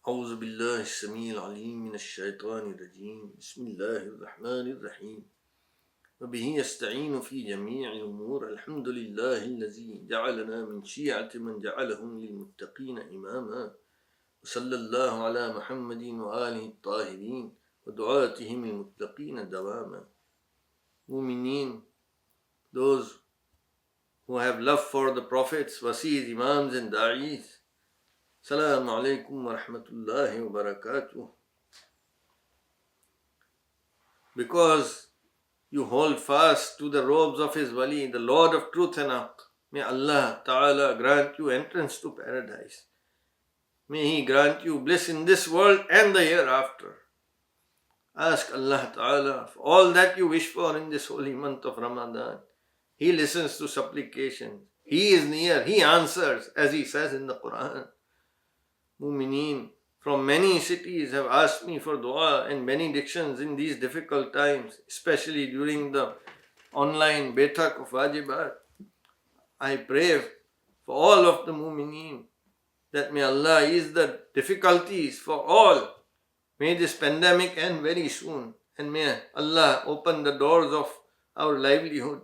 أعوذ بالله السميع العليم من الشيطان الرجيم بسم الله الرحمن الرحيم وبه يستعين في جميع الأمور الحمد لله الذي جعلنا من شيعة من جعلهم للمتقين إماما وصلى الله على محمد وآله الطاهرين ودعاتهم المتقين دواما. Mu'mineen, those who have love for the prophets, wasi's, imams and da'is, Assalamu alaikum wa rahmatullahi wa barakatuh. Because you hold fast to the robes of His Wali, the Lord of Truth and Haqq, may Allah Ta'ala grant you entrance to paradise. May He grant you bliss in this world and the hereafter. Ask Allah Ta'ala for all that you wish for in this holy month of Ramadan. He listens to supplications. He is near. He answers, as He says in the Quran. Mu'mineen from many cities have asked me for dua and benedictions in these difficult times, especially during the online betak of wajibat. I pray for all of the mu'mineen that may Allah ease the difficulties for all. May this pandemic end very soon, and may Allah open the doors of our livelihood.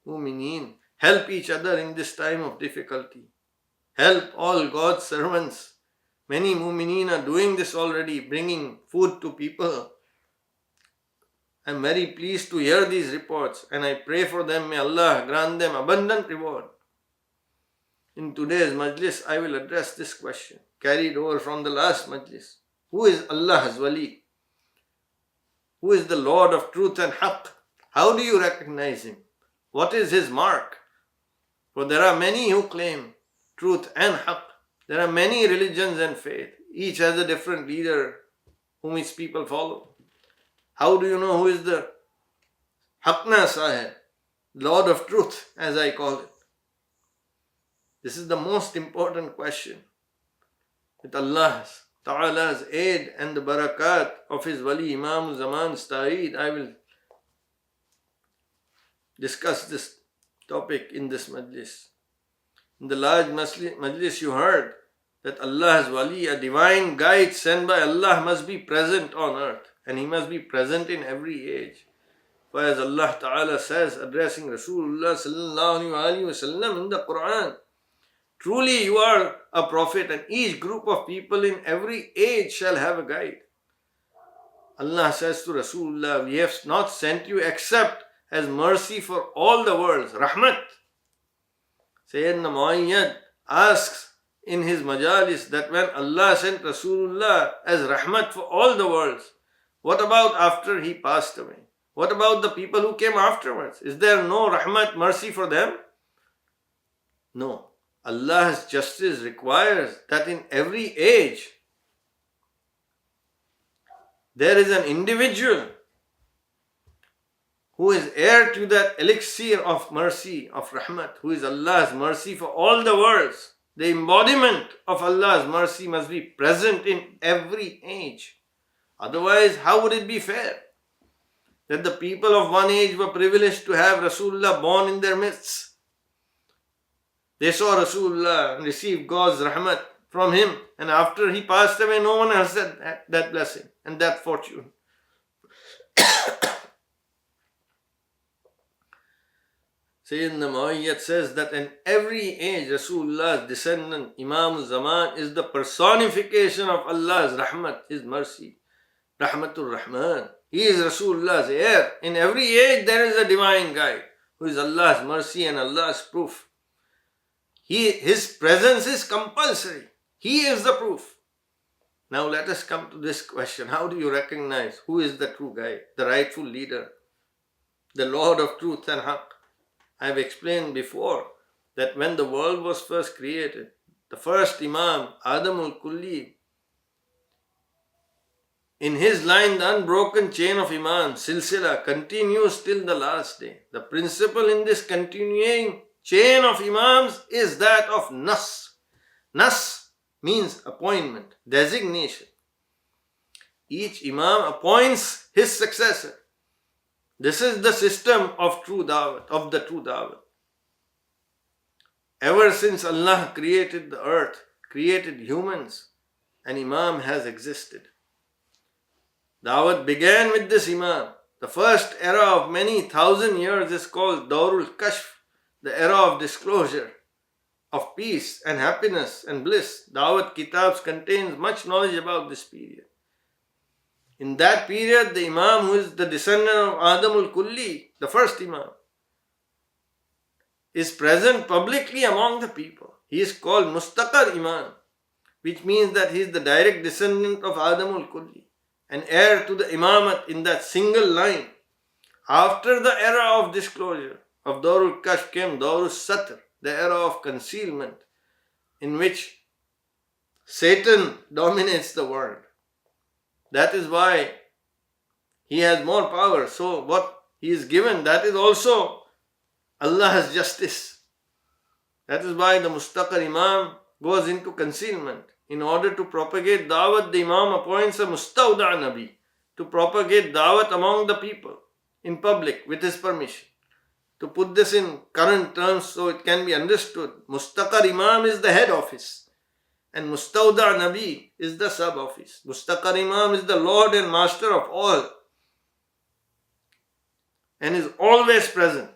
Mu'mineen, help each other in this time of difficulty. Help all God's servants. Many mu'mineen are doing this already, bringing food to people. I am very pleased to hear these reports, and I pray for them. May Allah grant them abundant reward. In today's Majlis, I will address this question, carried over from the last Majlis. Who is Allah's Wali? Who is the Lord of Truth and Haqq? How do you recognize Him? What is His mark? For there are many who claim truth and Haqq. There are many religions and faith. Each has a different leader whom its people follow. How do you know who is the Haqna Sahib, Lord of Truth, as I call it? This is the most important question. With Allah's Ta'ala's aid and the barakat of His Wali Imam Zaman's Ta'eed, I will discuss this topic in this Majlis. In the large Majlis you heard that Allah's Wali, a divine guide sent by Allah, must be present on earth, and He must be present in every age. For as Allah Ta'ala says, addressing Rasulullah SAW in the Quran, truly you are a prophet, and each group of people in every age shall have a guide. Allah says to Rasulullah, we have not sent you except as mercy for all the worlds, rahmat. Syedna asks in his Majalis that when Allah sent Rasulullah as rahmat for all the worlds, what about after he passed away? What about the people who came afterwards? Is there no rahmat, mercy for them? No. Allah's justice requires that in every age there is an individual who is heir to that elixir of mercy, of rahmat, who is Allah's mercy for all the worlds. The embodiment of Allah's mercy must be present in every age. Otherwise, how would it be fair that the people of one age were privileged to have Rasulullah born in their midst? They saw Rasulullah and received God's rahmat from him, and after he passed away, no one has that blessing and that fortune. Sayyidina Muayyad says that in every age, Rasulullah's descendant, Imam Zaman, is the personification of Allah's rahmat, His mercy. Rahmatur Rahman. He is Rasulullah's heir. In every age, there is a divine guide who is Allah's mercy and Allah's proof. His presence is compulsory. He is the proof. Now let us come to this question. How do you recognize who is the true guide, the rightful leader, the Lord of Truth and Haqq? I have explained before that when the world was first created, the first Imam, Adamul Kulli, in his line, the unbroken chain of Imam, Silsila, continues till the last day. The principle in this continuing chain of Imams is that of Nas. Nas means appointment, designation. Each Imam appoints his successor. This is the system of true Dawat, of the true Dawat. Ever since Allah created the earth, created humans, an Imam has existed. Dawat began with this Imam. The first era of many thousand years is called Dawrul Kashf, the era of disclosure, of peace and happiness and bliss. Dawat Kitabs contains much knowledge about this period. In that period, the Imam, who is the descendant of Adamul Kulli, the first Imam, is present publicly among the people. He is called Mustaqar Imam, which means that he is the direct descendant of Adamul Kulli, an heir to the Imamat in that single line. After the era of disclosure of Dawrul Kashf came Dawrul Satr, the era of concealment, in which Satan dominates the world. That is why he has more power. So what he is given, that is also Allah's justice. That is why the Mustaqar Imam goes into concealment. In order to propagate Dawat, the Imam appoints a Mustawda Nabi to propagate Dawat among the people in public with his permission. To put this in current terms so it can be understood, Mustaqar Imam is the head office and Mustawda Nabi is the sub office. Mustaqar Imam is the Lord and Master of all and is always present.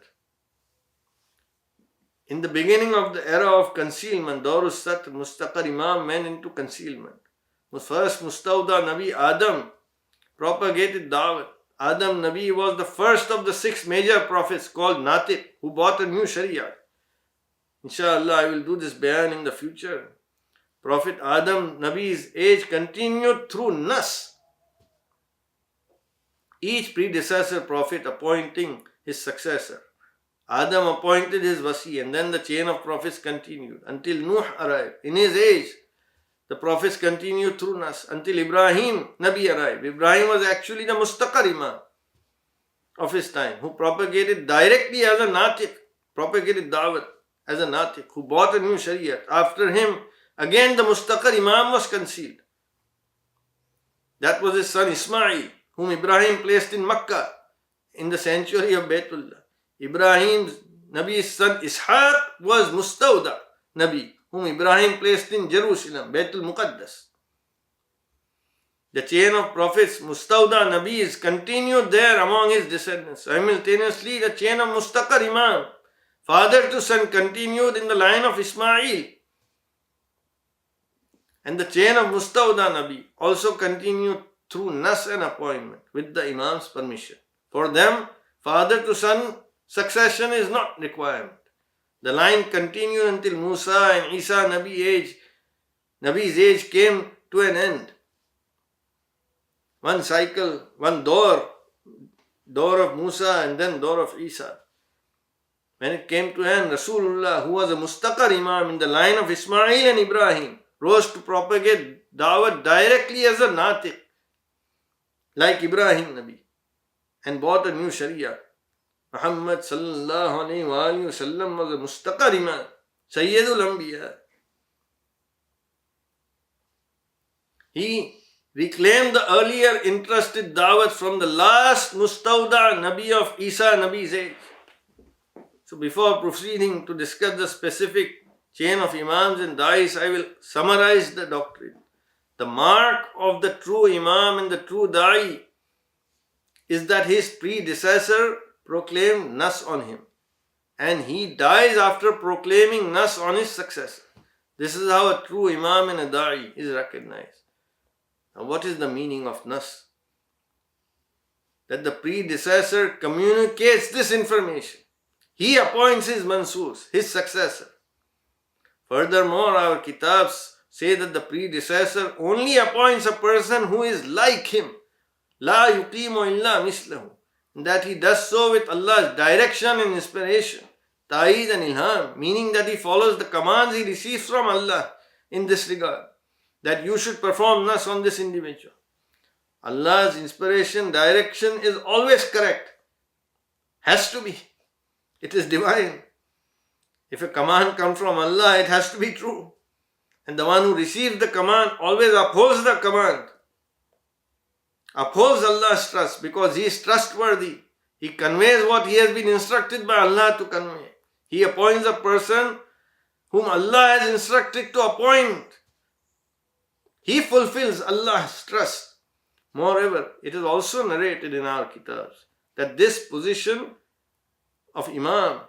In the beginning of the era of concealment, Dawrul Satr, Mustaqar Imam went into concealment. First Mustawda Nabi Adam propagated Dawat. Adam Nabi was the first of the 6 major prophets called Natiq, who brought a new Sharia. Inshallah, I will do this bayan in the future. Prophet Adam Nabi's age continued through Nas. Each predecessor prophet appointing his successor. Adam appointed his wasi, and then the chain of prophets continued until Nuh arrived. In his age, the prophets continued through Nas until Ibrahim Nabi arrived. Ibrahim was actually the Mustaqar Imam of his time, who propagated directly as a Natiq, propagated Dawat as a Natiq, who brought a new Shariat. After him, again the Mustaqar Imam was concealed. That was his son Ismail, whom Ibrahim placed in Makkah, in the sanctuary of Baytullah. Ibrahim's Nabi's son Ishaq was Mustawda Nabi, whom Ibrahim placed in Jerusalem, Baytul Muqaddas. The chain of prophets, Mustawda Nabis, continued there among his descendants. Simultaneously, the chain of Mustaqar Imam, father to son, continued in the line of Ismail. And the chain of Mustawda Nabi also continued through Nas and appointment with the Imam's permission. For them, father to son succession is not requirement. The line continued until Musa and Isa Nabi's age came to an end. One cycle, one door of Musa and then door of Isa. When it came to end, Rasulullah, who was a Mustaqar Imam in the line of Ismail and Ibrahim, rose to propagate Dawat directly as a Natiq, like Ibrahim Nabi, and brought a new Sharia. Muhammad sallallahu alayhi wa sallam was a Mustaqar Imam, Sayyidul Anbiya. He reclaimed the earlier entrusted Dawat from the last Mustawda Nabi of Isa Nabi's age. So before proceeding to discuss the specific chain of Imams and Dais, I will summarize the doctrine. The mark of the true Imam and the true Da'i is that his predecessor proclaimed Nas on him, and he dies after proclaiming Nas on his successor. This is how a true Imam and a Da'i is recognized. Now, what is the meaning of Nas? That the predecessor communicates this information. He appoints his Mansurs, his successor. Furthermore, our Kitabs say that the predecessor only appoints a person who is like him. La yuqimu illa mislahu. That he does so with Allah's direction and inspiration, ta'id and ilham, meaning that he follows the commands he receives from Allah in this regard, that you should perform Nas on this individual. Allah's inspiration, direction is always correct. Has to be. It is divine. If a command comes from Allah, it has to be true. And the one who receives the command always upholds the command. Upholds Allah's trust because he is trustworthy. He conveys what he has been instructed by Allah to convey. He appoints a person whom Allah has instructed to appoint. He fulfills Allah's trust. Moreover, it is also narrated in our kitabs that this position of Imam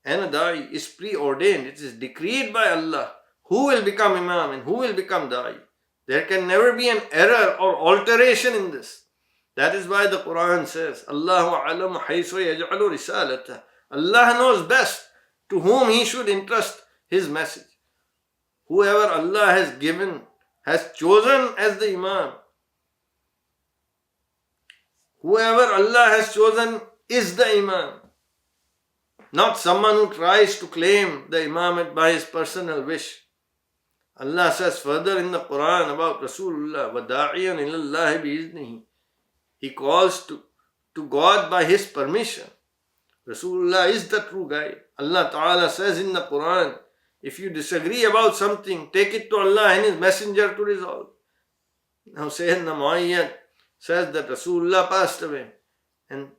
and a Da'i is preordained. It is decreed by Allah who will become Imam and who will become Da'i. There can never be an error or alteration in this. That is why the Quran says, Allahu a'lamu haythu yaj'alu risalata. Allah knows best to whom He should entrust His message. Whoever Allah has chosen as the Imam, whoever Allah has chosen is the Imam. Not someone who tries to claim the imamate by his personal wish. Allah says further in the Quran about Rasulullah, وَدَاعِيًا إِلَى اللَّهِ بِإِذْنِهِ. He calls to God by His permission. Rasulullah is the true guide. Allah Ta'ala says in the Quran, if you disagree about something, take it to Allah and His Messenger to resolve. Now Syedna Muayyad says that Rasulullah passed away and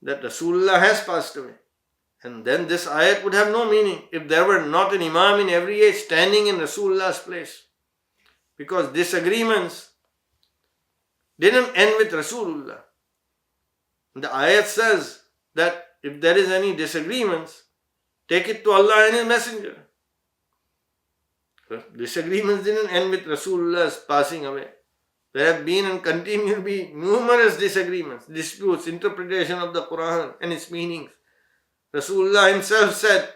that Rasulullah has passed away. And then this ayat would have no meaning if there were not an Imam in every age standing in Rasulullah's place. Because disagreements didn't end with Rasulullah. The ayat says that if there is any disagreements, take it to Allah and His Messenger. Disagreements didn't end with Rasulullah's passing away. There have been and continue to be numerous disagreements, disputes, interpretation of the Quran and its meanings. Rasulullah Himself said,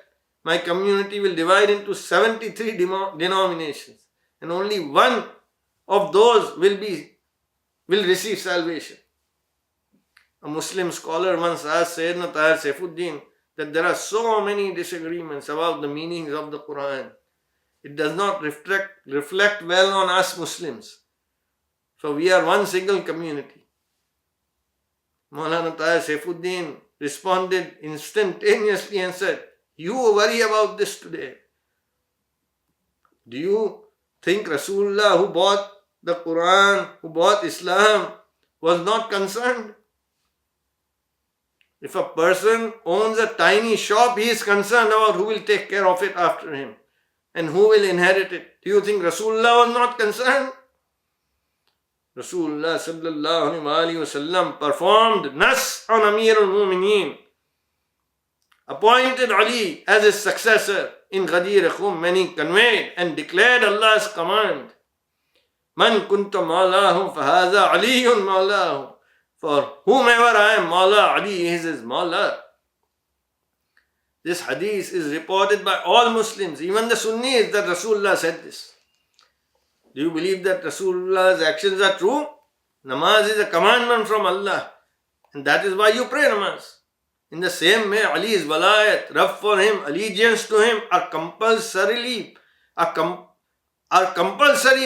my community will divide into 73 denominations and only one of those will receive salvation. A Muslim scholar once asked Syedna Saifuddin that there are so many disagreements about the meanings of the Quran. It does not reflect well on us Muslims. So we are one single community. Maulana Saifuddin responded instantaneously and said, you worry about this today. Do you think Rasulullah who bought the Quran, who bought Islam, was not concerned? If a person owns a tiny shop, he is concerned about who will take care of it after him and who will inherit it. Do you think Rasulullah was not concerned? Rasulullah sallallahu alaihi wasallam performed Nas on Amir al-Mu'mineen, appointed Ali as his successor in Ghadir Khum when he conveyed and declared Allah's command, Man kunta mawlahu fahaza aliyun mawlahu. For whomever I am Mawla, Ali is his Mawla. This hadith is reported by all Muslims, even the Sunnis, that Rasulullah said this. Do you believe that Rasulullah's actions are true? Namaz is a commandment from Allah, and that is why you pray namaz. In the same way, Ali's walayat, love for him, allegiance to him are compulsory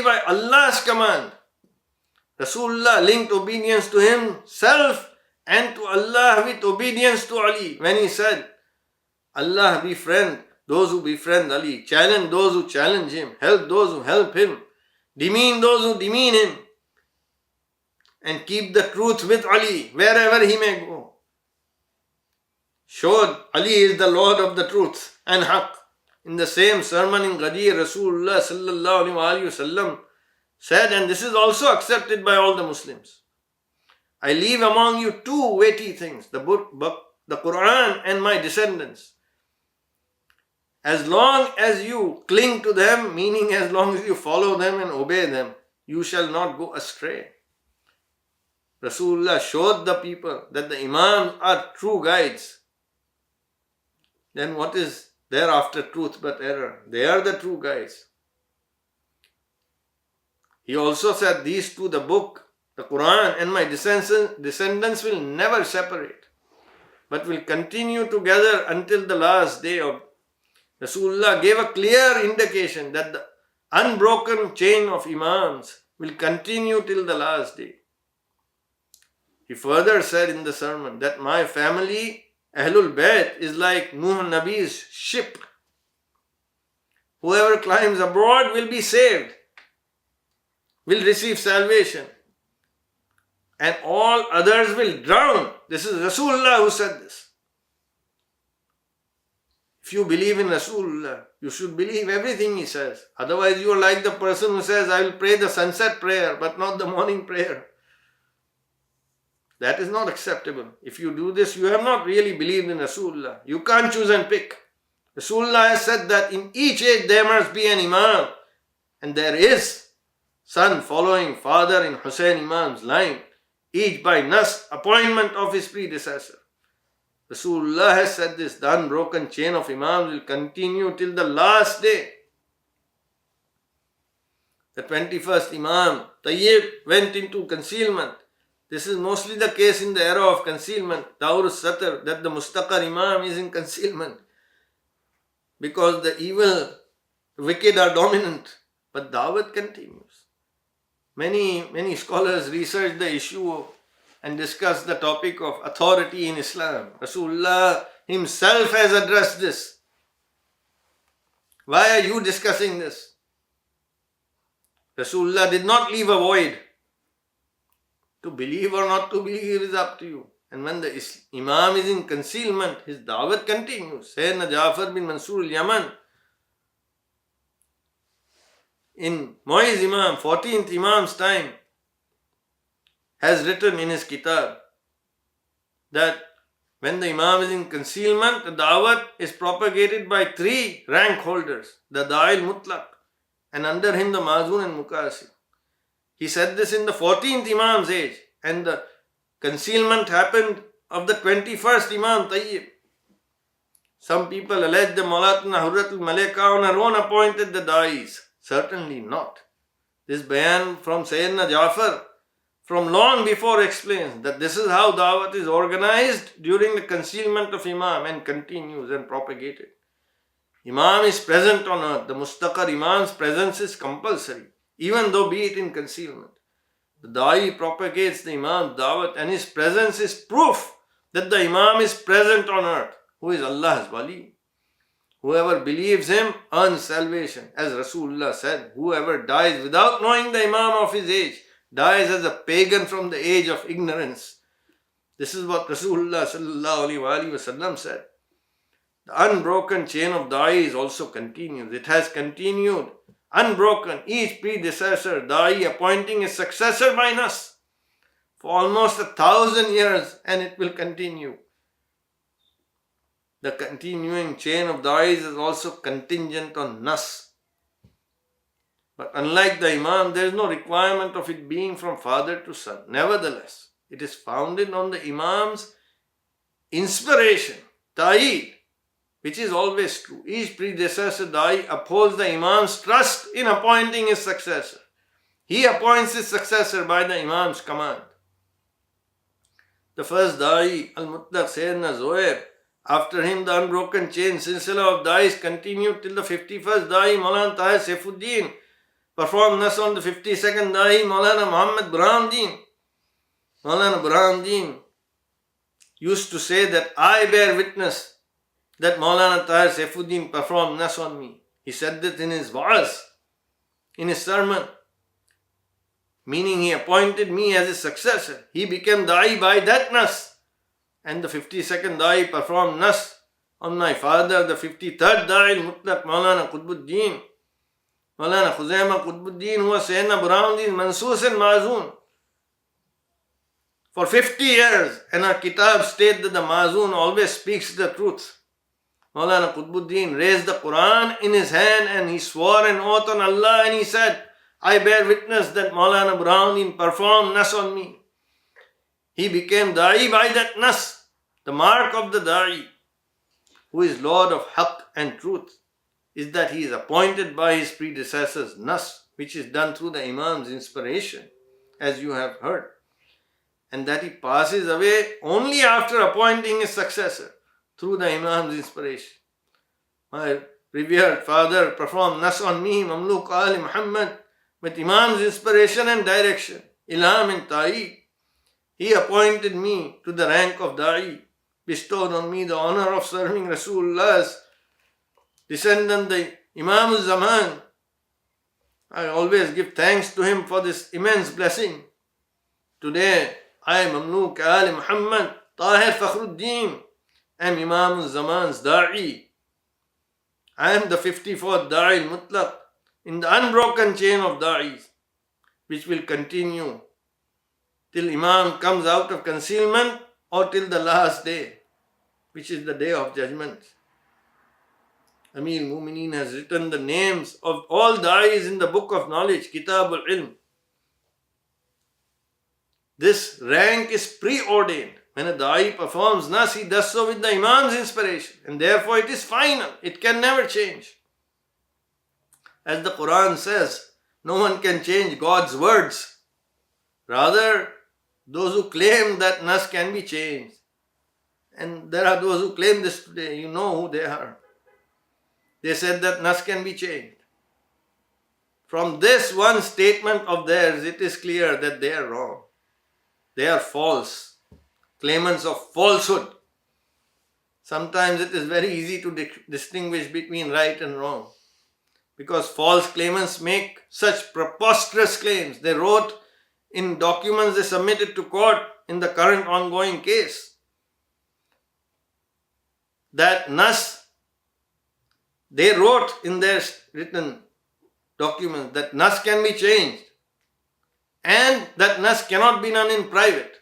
by Allah's command. Rasulullah linked obedience to himself and to Allah with obedience to Ali when he said, Allah befriend those who befriend Ali, challenge those who challenge him, help those who help him, demean those who demean him, and keep the truth with Ali wherever he may go. Showed Ali is the Lord of the truth and Haqq. In the same sermon in Ghadir, Rasulullah sallallahu alaihi wasallam said, and this is also accepted by all the Muslims, I leave among you two weighty things, the Quran and my descendants. As long as you cling to them, meaning as long as you follow them and obey them, you shall not go astray. Rasulullah showed the people that the Imams are true guides. Then what is thereafter truth but error? They are the true guides. He also said these two, the book, the Quran and my descendants will never separate, but will continue together until the last day of. Rasulullah gave a clear indication that the unbroken chain of Imams will continue till the last day. He further said in the sermon that my family, Ahlul Bayt, is like Nuh Nabi's ship. Whoever climbs aboard will be saved, will receive salvation, and all others will drown. This is Rasulullah who said this. If If you believe in Rasulullah, you should believe everything he says. Otherwise, you are like the person who says, I will pray the sunset prayer, but not the morning prayer. That is not acceptable. If you do this, you have not really believed in Rasulullah. You can't choose and pick. Rasulullah has said that in each age there must be an Imam. And there is son following father in Hussein Imam's line, each by nas, appointment of his predecessor. Rasulullah has said this, the unbroken chain of Imams will continue till the last day. The 21st Imam, Tayyib, went into concealment. This is mostly the case in the era of concealment, Dawr al-Satr, that the Mustaqar Imam is in concealment. Because the evil, wicked are dominant. But Dawat continues. Many scholars research the issue and discuss the topic of authority in Islam. Rasulullah himself has addressed this. Why are you discussing this? Rasulullah did not leave a void. To believe or not to believe is up to you. And when the Imam is in concealment, his Dawat continues. Syedna Ja'far bin Mansur al-Yaman, in Mu'izz Imam, 14th Imam's time, has written in his kitab that when the Imam is in concealment, the Dawat is propagated by 3 rank holders, the Da'il Mutlaq, and under him the Mazun and Muqasim. He said this in the 14th Imam's age, and the concealment happened of the 21st Imam Tayyib. Some people allege that Mawlatna Hurratul Malika on her own appointed the Da'is. Certainly not. This bayan from Syedna Ja'far from long before explains that this is how Dawat is organized during the concealment of Imam and continues and propagated. Imam is present on earth. The Mustaqar Imam's presence is compulsory, even though be it in concealment. The Da'i propagates the Imam's Dawat and his presence is proof that the Imam is present on earth, who is Allah's wali. Whoever believes him earns salvation. As Rasulullah said, whoever dies without knowing the Imam of his age dies as a pagan from the age of ignorance. This is what Rasulullah SAW said. The unbroken chain of Da'i also continues. It has continued unbroken, each predecessor Da'i appointing a successor by nas for almost 1,000 years, and it will continue. The continuing chain of Da'is is also contingent on nas. But unlike the Imam, there is no requirement of it being from father to son. Nevertheless, it is founded on the Imam's inspiration, ta'id, which is always true. Each predecessor Da'i upholds the Imam's trust in appointing his successor. He appoints his successor by the Imam's command. The first Da'i, Al-Mutlaq Syedna Zohair, after him the unbroken chain silsila of Da'is continued till the 51st Da'i, Maulana Tahir Saifuddin, performed nas on the 52nd Da'i, Maulana Muhammad Burhanuddin. Maulana Burhanuddin used to say that I bear witness that Maulana Tahir Saifuddin performed nas on me. He said that in his wa'az, in his sermon, meaning he appointed me as his successor. He became Da'i by that nas. And the 52nd Da'i performed nas on my father, the 53rd Da'i al-Mutlaq, Maulana Qutbuddin, Maulana Khuzaima Qutbuddin, who was Syedna Burhanuddin's Mansus and Mazun for 50 years. And our kitab state that the Mazun always speaks the truth. Maulana Qutbuddin raised the Quran in his hand and he swore an oath on Allah and he said, I bear witness that Maulana Burhanuddin performed nas on me. He became Da'i by that nas, the mark of the Da'i, who is Lord of Haqq and Truth, is that he is appointed by his predecessors nas, which is done through the Imam's inspiration, as you have heard, and that he passes away only after appointing his successor through the Imam's inspiration. My revered father performed nas on me, Mamluk Ali Muhammad, with Imam's inspiration and direction, Ilham and Ta'id. He appointed me to the rank of Da'i, bestowed on me the honor of serving Rasulullah's descendant, the Imam al-Zaman. I always give thanks to him for this immense blessing. Today, I, Mamluk Ali Muhammad, Tahir Fakhruddin, am Imam al-Zaman's Da'i. I am the 54th Da'i Mutlaq in the unbroken chain of Da'is, which will continue till Imam comes out of concealment or till the last day, which is the day of judgment. Amir Mu'mineen has written the names of all Da'is in the book of knowledge, Kitab al-Ilm. This rank is preordained. When a Da'i performs Nas, he does so with the Imam's inspiration, and therefore it is final. It can never change. As the Quran says, no one can change God's words. Rather, those who claim that Nas can be changed, and there are those who claim this today, you know who they are. They said that Nas can be changed. From this one statement of theirs, it is clear that they are wrong. They are false. Claimants of falsehood. Sometimes it is very easy to distinguish between right and wrong, because false claimants make such preposterous claims. They wrote in documents they submitted to court in the current ongoing case that Nas, they wrote in their written documents that Nas can be changed and that Nas cannot be done in private.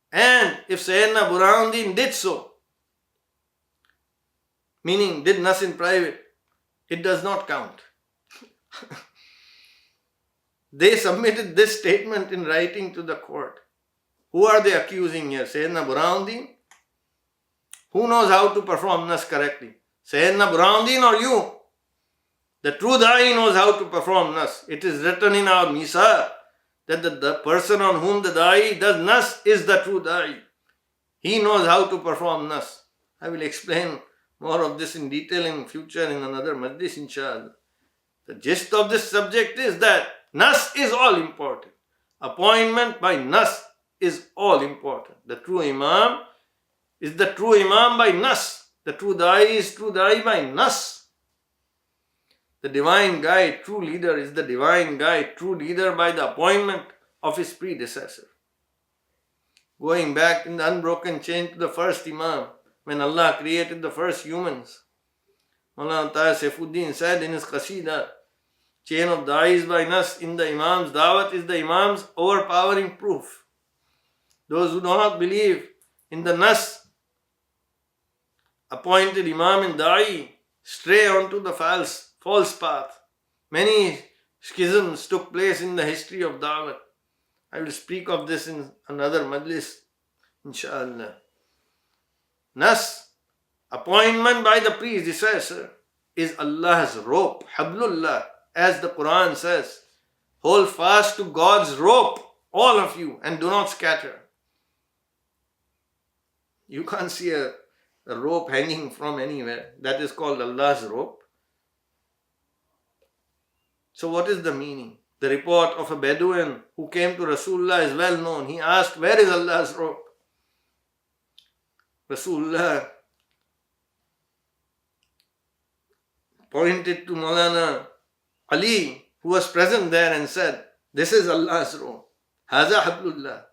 And if Syedna Burhanuddin did so, meaning did Nas in private, it does not count. They submitted this statement in writing to the court. Who are they accusing here? Syedna Burhanuddin? Who knows how to perform Nas correctly? Syedna Burhanuddin or you? The true Da'i knows how to perform Nas. It is written in our Nisa that the person on whom the Da'i does Nas is the true Da'i. He knows how to perform Nas. I will explain more of this in detail in future in another Majlis, inshallah. The gist of this subject is that Nas is all important. Appointment by Nas is all important. The true Imam is the true Imam by Nas. The true Da'i is true Da'i by Nas. The divine guide, true leader, is the divine guide, true leader by the appointment of his predecessor. Going back in the unbroken chain to the first Imam, when Allah created the first humans, Mawlana Tahir Saifuddin said in his Qasida, chain of Da'is by Nas in the Imam's Dawat is the Imam's overpowering proof. Those who do not believe in the Nas appointed Imam and Da'i stray onto the false path. Many schisms took place in the history of Dawat. I will speak of this in another Majlis, inshallah. Nas, appointment by the predecessor, is Allah's rope, Hablullah, as the Quran says. Hold fast to God's rope, all of you, and do not scatter. You can't see a rope hanging from anywhere. That is called Allah's rope. So what is the meaning? The report of a Bedouin who came to Rasulullah is well known. He asked, where is Allah's rope? Rasulullah pointed to Maulana Ali, who was present there, and said, this is Allah's rope. Haza Hablullah.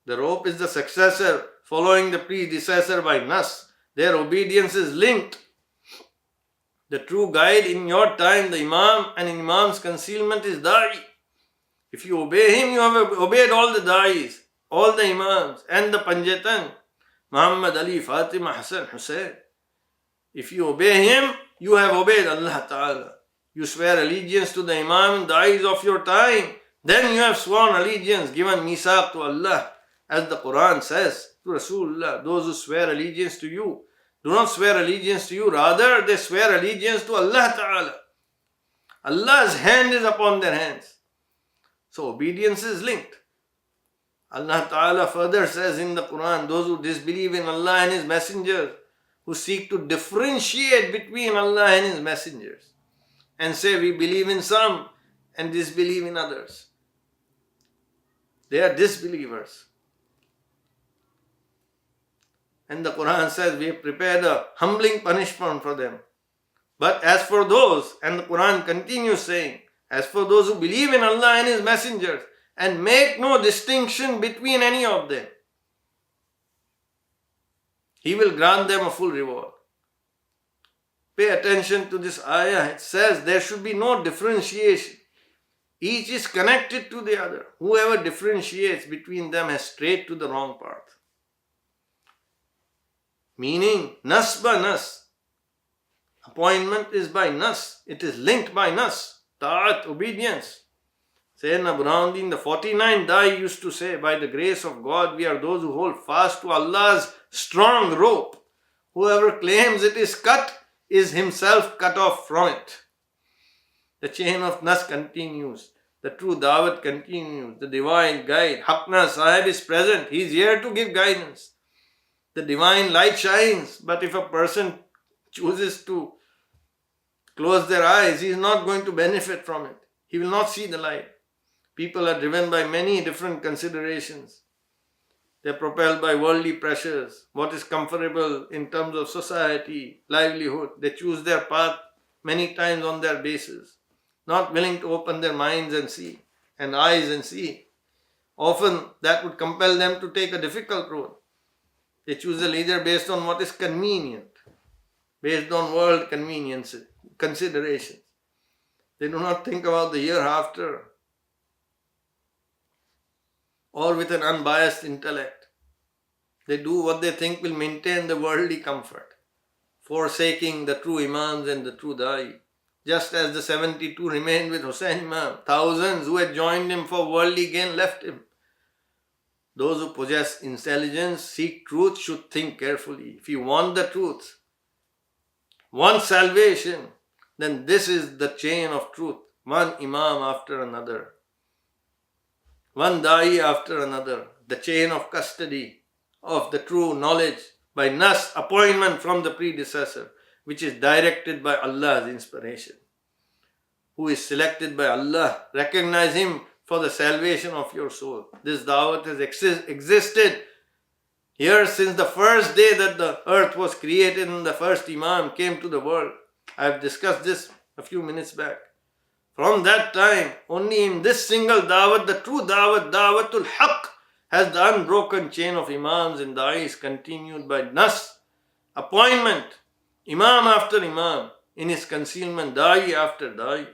The rope is the successor following the predecessor by Nas. Their obedience is linked. The true guide in your time, the Imam, and in Imam's concealment is Da'i. If you obey him, you have obeyed all the Da'is, all the Imams, and the Panjatan, Muhammad, Ali, Fatima, Hassan, Hussein. If you obey him, you have obeyed Allah Ta'ala. You swear allegiance to the Imam and Da'is of your time, then you have sworn allegiance, given misaq to Allah, as the Quran says to Rasulullah, those who swear allegiance to you do not swear allegiance to you, rather they swear allegiance to Allah Ta'ala. Allah's hand is upon their hands. So obedience is linked. Allah Ta'ala further says in the Quran, those who disbelieve in Allah and His messengers, who seek to differentiate between Allah and His messengers, and say we believe in some and disbelieve in others, they are disbelievers. And the Quran says we have prepared a humbling punishment for them. But as for those, and the Quran continues saying, as for those who believe in Allah and His messengers and make no distinction between any of them, He will grant them a full reward. pay attention to this ayah. It says there should be no differentiation. Each is connected to the other. Whoever differentiates between them has strayed to the wrong path. Meaning, nas by nas. Appointment is by nas. It is linked by nas. Ta'at, obedience. Syedna Burhanuddin, the 49th Dai, used to say, by the grace of God, we are those who hold fast to Allah's strong rope. Whoever claims it is cut is himself cut off from it. The chain of nas continues. The true Dawat continues. The divine guide, Haqna Sahib, is present. He is here to give guidance. The divine light shines. But if a person chooses to close their eyes, he is not going to benefit from it. He will not see the light. People are driven by many different considerations. They are propelled by worldly pressures, what is comfortable in terms of society, livelihood. They choose their path many times on their basis, not willing to open their minds and see, and eyes and see. Often that would compel them to take a difficult road. They choose a leader based on what is convenient, based on world conveniences, considerations. They do not think about the hereafter, or with an unbiased intellect. They do what they think will maintain the worldly comfort, forsaking the true Imams and the true Da'i. Just as the 72 remained with Hussain Imam, thousands who had joined him for worldly gain left him. Those who possess intelligence, seek truth, should think carefully. If you want the truth, want salvation, then this is the chain of truth. One Imam after another, one Da'i after another, the chain of custody of the true knowledge by nas, appointment from the predecessor, which is directed by Allah's inspiration. Who is selected by Allah, recognize him for the salvation of your soul. This Dawat has existed here since the first day that the earth was created and the first Imam came to the world. I have discussed this a few minutes back. From that time, only in this single Dawat, the true Dawat, Dawatul Haq, has the unbroken chain of Imams and Da'is continued by nas, appointment, Imam after Imam, in his concealment, Da'i after Da'i.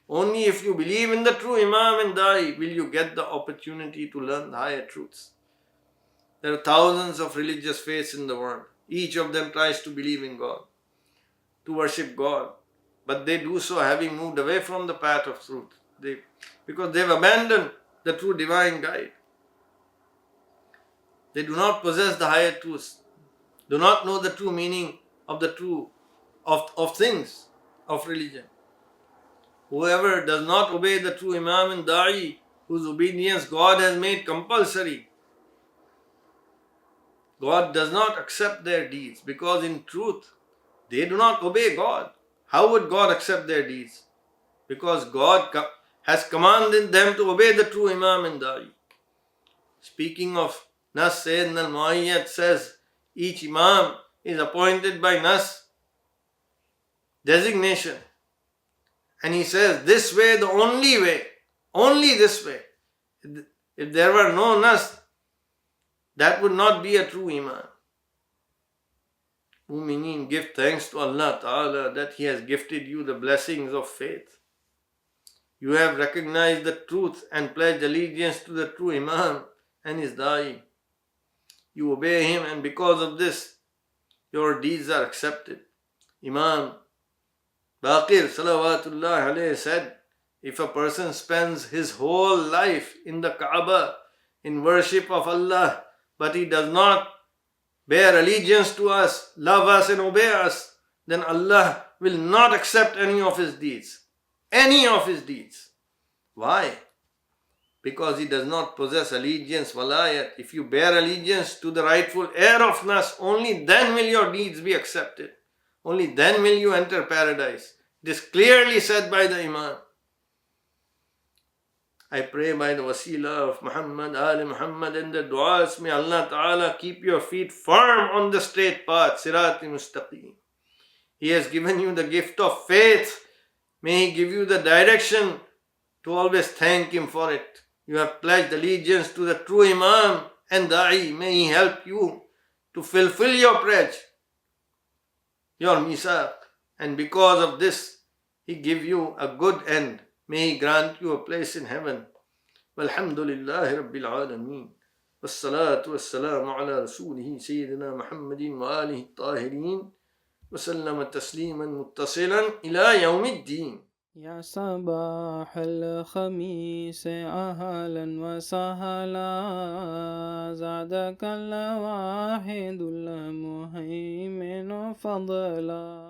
Only if you believe in the true Imam and Da'i will you get the opportunity to learn the higher truths. There are thousands of religious faiths in the world. Each of them tries to believe in God, to worship God. But they do so having moved away from the path of truth. Because they've abandoned the true divine guide. They do not possess the higher truths, do not know the true meaning of the true of things, of religion. Whoever does not obey the true Imam and Da'i, whose obedience God has made compulsory, God does not accept their deeds, because in truth they do not obey God. How would God accept their deeds? Because God has commanded them to obey the true Imam and Da'i. Speaking of nas, Syedna al says each Imam is appointed by nas, designation. And he says, this way, the only way, only this way. If there were no nas, that would not be a true Imam. Mu'mineen, give thanks to Allah Ta'ala that He has gifted you the blessings of faith. You have recognized the truth and pledged allegiance to the true Imam and his Da'i. You obey him, and because of this, your deeds are accepted. Imam Baqir Salawatullah alayhi said, if a person spends his whole life in the Kaaba in worship of Allah, but he does not bear allegiance to us, love us and obey us, then Allah will not accept any of his deeds. Any of his deeds. Why? Because he does not possess allegiance, walayat. If you bear allegiance to the rightful heir of nas, only then will your deeds be accepted. Only then will you enter paradise. It is clearly said by the Imam. I pray by the wasila of Muhammad, Ali Muhammad and the du'as, may Allah Ta'ala keep your feet firm on the straight path, Sirat Mustaqim. He has given you the gift of faith. May He give you the direction to always thank Him for it. You have pledged allegiance to the true Imam and Da'i. May He help you to fulfill your pledge, your misaq, And because of this, He give you a good end. May He grant you a place in heaven. Walhamdulillahi Rabbil Alameen. والصلاة والسلام على رسوله سيدنا محمد وآله الطاهرين وسلم تسليما متصلا إلى يوم الدين. يا صباح الخميس أهلا وسهلا زادك الواحد المهيمن فضلا.